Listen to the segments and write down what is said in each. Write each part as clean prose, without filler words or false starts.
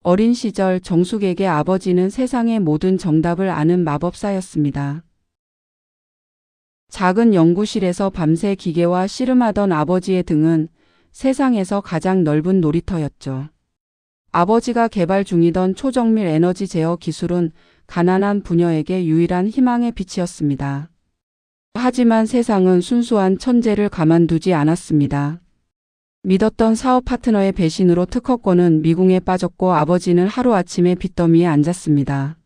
어린 시절 정숙에게 아버지는 세상의 모든 정답을 아는 마법사였습니다. 작은 연구실에서 밤새 기계와 씨름하던 아버지의 등은 세상에서 가장 넓은 놀이터였죠. 아버지가 개발 중이던 초정밀 에너지 제어 기술은 가난한 부녀에게 유일한 희망의 빛이었습니다. 하지만 세상은 순수한 천재를 가만두지 않았습니다. 믿었던 사업 파트너의 배신으로 특허권은 미궁에 빠졌고 아버지는 하루아침에 빚더미에 앉았습니다.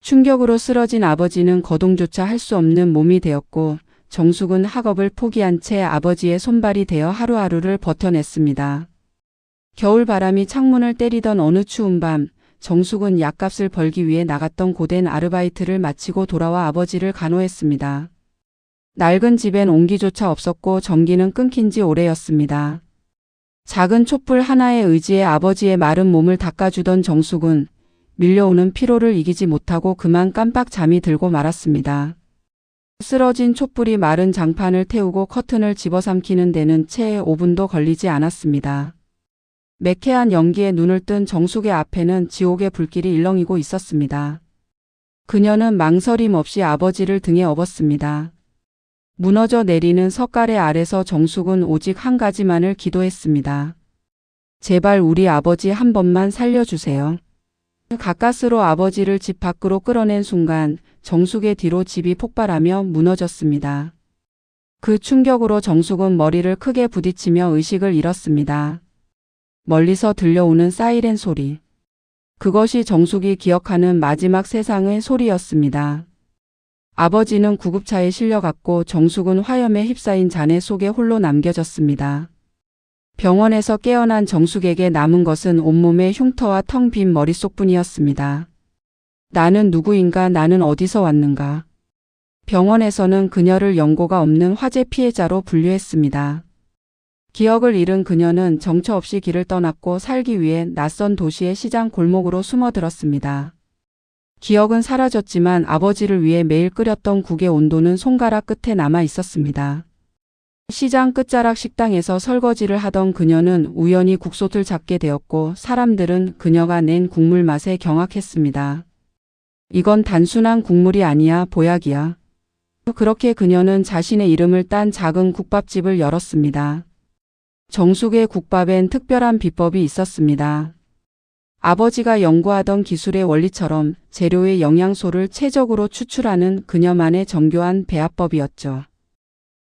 충격으로 쓰러진 아버지는 거동조차 할 수 없는 몸이 되었고 정숙은 학업을 포기한 채 아버지의 손발이 되어 하루하루를 버텨냈습니다. 겨울바람이 창문을 때리던 어느 추운 밤 정숙은 약값을 벌기 위해 나갔던 고된 아르바이트를 마치고 돌아와 아버지를 간호했습니다. 낡은 집엔 온기조차 없었고 전기는 끊긴 지 오래였습니다. 작은 촛불 하나에 의지해 아버지의 마른 몸을 닦아주던 정숙은 밀려오는 피로를 이기지 못하고 그만 깜빡 잠이 들고 말았습니다. 쓰러진 촛불이 마른 장판을 태우고 커튼을 집어삼키는 데는 채 5분도 걸리지 않았습니다. 매캐한 연기에 눈을 뜬 정숙의 앞에는 지옥의 불길이 일렁이고 있었습니다. 그녀는 망설임 없이 아버지를 등에 업었습니다. 무너져 내리는 석가래 아래서 정숙은 오직 한 가지만을 기도했습니다. 제발 우리 아버지 한 번만 살려주세요. 가까스로 아버지를 집 밖으로 끌어낸 순간 정숙의 뒤로 집이 폭발하며 무너졌습니다. 그 충격으로 정숙은 머리를 크게 부딪히며 의식을 잃었습니다. 멀리서 들려오는 사이렌 소리. 그것이 정숙이 기억하는 마지막 세상의 소리였습니다. 아버지는 구급차에 실려갔고 정숙은 화염에 휩싸인 잔해 속에 홀로 남겨졌습니다. 병원에서 깨어난 정숙에게 남은 것은 온몸의 흉터와 텅 빈 머릿속뿐이었습니다. 나는 누구인가, 나는 어디서 왔는가. 병원에서는 그녀를 연고가 없는 화재 피해자로 분류했습니다. 기억을 잃은 그녀는 정처 없이 길을 떠났고 살기 위해 낯선 도시의 시장 골목으로 숨어들었습니다. 기억은 사라졌지만 아버지를 위해 매일 끓였던 국의 온도는 손가락 끝에 남아 있었습니다. 시장 끝자락 식당에서 설거지를 하던 그녀는 우연히 국솥을 잡게 되었고 사람들은 그녀가 낸 국물 맛에 경악했습니다. 이건 단순한 국물이 아니야, 보약이야. 그렇게 그녀는 자신의 이름을 딴 작은 국밥집을 열었습니다. 정숙의 국밥엔 특별한 비법이 있었습니다. 아버지가 연구하던 기술의 원리처럼 재료의 영양소를 최적으로 추출하는 그녀만의 정교한 배합법이었죠.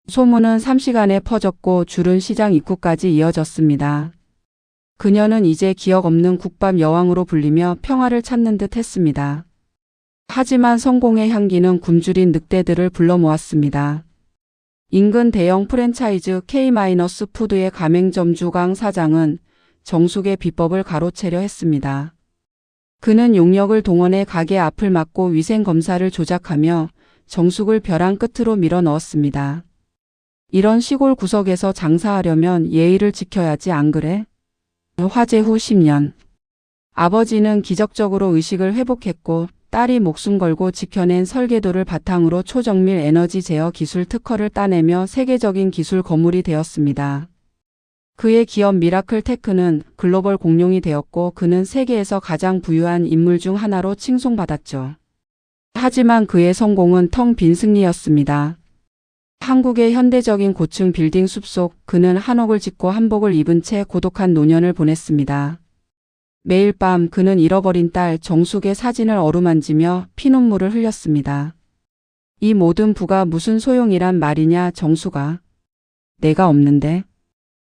소문은 3시간에 퍼졌고 줄은 시장 입구까지 이어졌습니다. 그녀는 이제 기억 없는 국밥 여왕으로 불리며 평화를 찾는 듯 했습니다. 하지만 성공의 향기는 굶주린 늑대들을 불러 모았습니다. 인근 대형 프랜차이즈 K-푸드의 가맹점주 강 사장은 정숙의 비법을 가로채려 했습니다. 그는 용역을 동원해 가게 앞을 막고 위생검사를 조작하며 정숙을 벼랑 끝으로 밀어 넣었습니다. 이런 시골 구석에서 장사하려면 예의를 지켜야지, 안 그래? 화재 후 10년. 아버지는 기적적으로 의식을 회복했고 딸이 목숨 걸고 지켜낸 설계도를 바탕으로 초정밀 에너지 제어 기술 특허를 따내며 세계적인 기술 거물이 되었습니다. 그의 기업 미라클 테크는 글로벌 공룡이 되었고 그는 세계에서 가장 부유한 인물 중 하나로 칭송받았죠. 하지만 그의 성공은 텅 빈 승리였습니다. 한국의 현대적인 고층 빌딩 숲속 그는 한옥을 짓고 한복을 입은 채 고독한 노년을 보냈습니다. 매일 밤 그는 잃어버린 딸 정숙의 사진을 어루만지며 피눈물을 흘렸습니다. 이 모든 부가 무슨 소용이란 말이냐, 정숙아. 내가 없는데.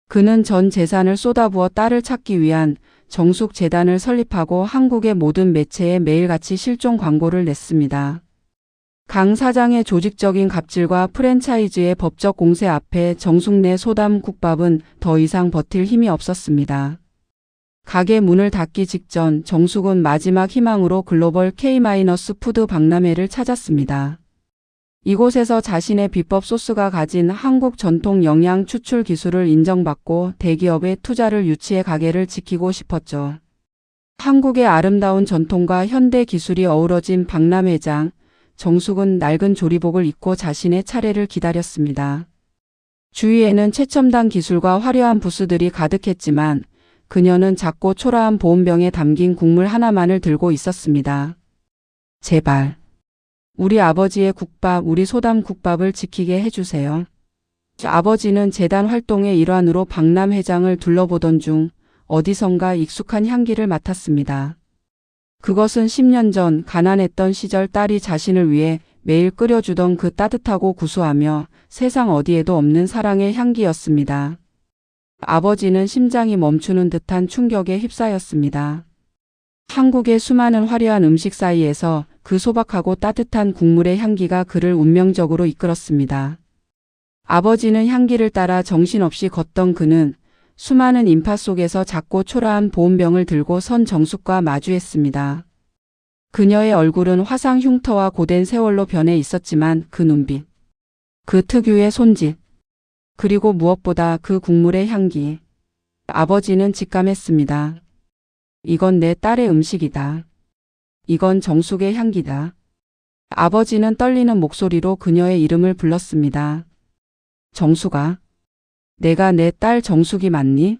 그는 전 재산을 쏟아부어 딸을 찾기 위한 정숙 재단을 설립하고 한국의 모든 매체에 매일같이 실종 광고를 냈습니다. 강 사장의 조직적인 갑질과 프랜차이즈의 법적 공세 앞에 정숙 내 소담 국밥은 더 이상 버틸 힘이 없었습니다. 가게 문을 닫기 직전 정숙은 마지막 희망으로 글로벌 K-푸드 박람회를 찾았습니다. 이곳에서 자신의 비법 소스가 가진 한국 전통 영양 추출 기술을 인정받고 대기업의 투자를 유치해 가게를 지키고 싶었죠. 한국의 아름다운 전통과 현대 기술이 어우러진 박람회장, 정숙은 낡은 조리복을 입고 자신의 차례를 기다렸습니다. 주위에는 최첨단 기술과 화려한 부스들이 가득했지만 그녀는 작고 초라한 보온병에 담긴 국물 하나만을 들고 있었습니다. 제발. 우리 아버지의 국밥, 우리 소담 국밥을 지키게 해주세요. 아버지는 재단 활동의 일환으로 박람 회장을 둘러보던 중 어디선가 익숙한 향기를 맡았습니다. 그것은 10년 전 가난했던 시절 딸이 자신을 위해 매일 끓여주던 그 따뜻하고 구수하며 세상 어디에도 없는 사랑의 향기였습니다. 아버지는 심장이 멈추는 듯한 충격에 휩싸였습니다. 한국의 수많은 화려한 음식 사이에서 그 소박하고 따뜻한 국물의 향기가 그를 운명적으로 이끌었습니다. 아버지는 향기를 따라 정신없이 걷던 그는 수많은 인파 속에서 작고 초라한 보온병을 들고 선 정숙과 마주했습니다. 그녀의 얼굴은 화상 흉터와 고된 세월로 변해 있었지만 그 눈빛, 그 특유의 손짓, 그리고 무엇보다 그 국물의 향기. 아버지는 직감했습니다. 이건 내 딸의 음식이다. 이건 정숙의 향기다. 아버지는 떨리는 목소리로 그녀의 이름을 불렀습니다. 정숙아. 내가 내 딸 정숙이 맞니?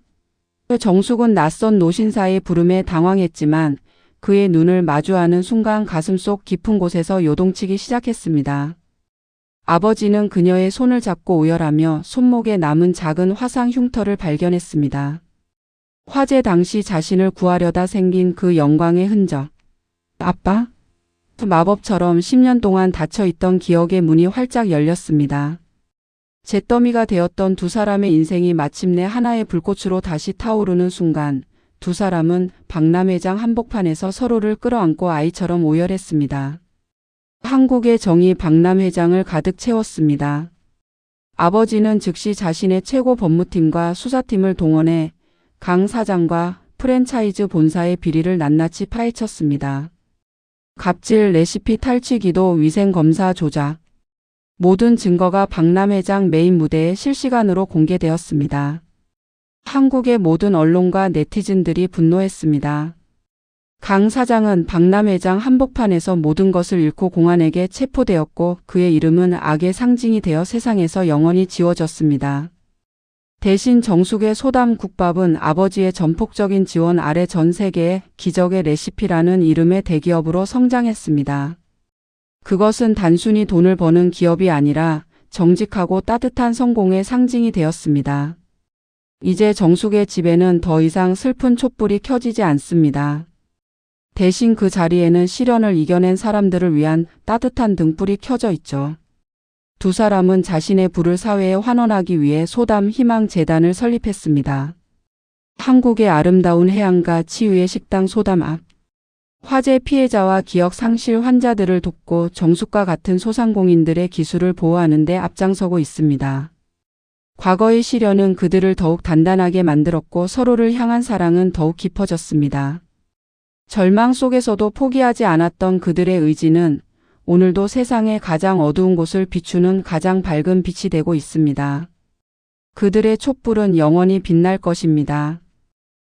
정숙은 낯선 노신사의 부름에 당황했지만 그의 눈을 마주하는 순간 가슴속 깊은 곳에서 요동치기 시작했습니다. 아버지는 그녀의 손을 잡고 오열하며 손목에 남은 작은 화상 흉터를 발견했습니다. 화재 당시 자신을 구하려다 생긴 그 영광의 흔적. 아빠? 마법처럼 10년 동안 닫혀있던 기억의 문이 활짝 열렸습니다. 잿더미가 되었던 두 사람의 인생이 마침내 하나의 불꽃으로 다시 타오르는 순간 두 사람은 박람회장 한복판에서 서로를 끌어안고 아이처럼 오열했습니다. 한국의 정이 박람회장을 가득 채웠습니다. 아버지는 즉시 자신의 최고 법무팀과 수사팀을 동원해 강 사장과 프랜차이즈 본사의 비리를 낱낱이 파헤쳤습니다. 갑질, 레시피 탈취 기도, 위생검사 조작. 모든 증거가 박람회장 메인 무대에 실시간으로 공개되었습니다. 한국의 모든 언론과 네티즌들이 분노했습니다. 강 사장은 박람회장 한복판에서 모든 것을 잃고 공안에게 체포되었고 그의 이름은 악의 상징이 되어 세상에서 영원히 지워졌습니다. 대신 정숙의 소담 국밥은 아버지의 전폭적인 지원 아래 전 세계의 기적의 레시피라는 이름의 대기업으로 성장했습니다. 그것은 단순히 돈을 버는 기업이 아니라 정직하고 따뜻한 성공의 상징이 되었습니다. 이제 정숙의 집에는 더 이상 슬픈 촛불이 켜지지 않습니다. 대신 그 자리에는 시련을 이겨낸 사람들을 위한 따뜻한 등불이 켜져 있죠. 두 사람은 자신의 부를 사회에 환원하기 위해 소담 희망 재단을 설립했습니다. 한국의 아름다운 해안가 치유의 식당 소담 앞. 화재 피해자와 기억 상실 환자들을 돕고 정숙과 같은 소상공인들의 기술을 보호하는 데 앞장서고 있습니다. 과거의 시련은 그들을 더욱 단단하게 만들었고 서로를 향한 사랑은 더욱 깊어졌습니다. 절망 속에서도 포기하지 않았던 그들의 의지는 오늘도 세상의 가장 어두운 곳을 비추는 가장 밝은 빛이 되고 있습니다. 그들의 촛불은 영원히 빛날 것입니다.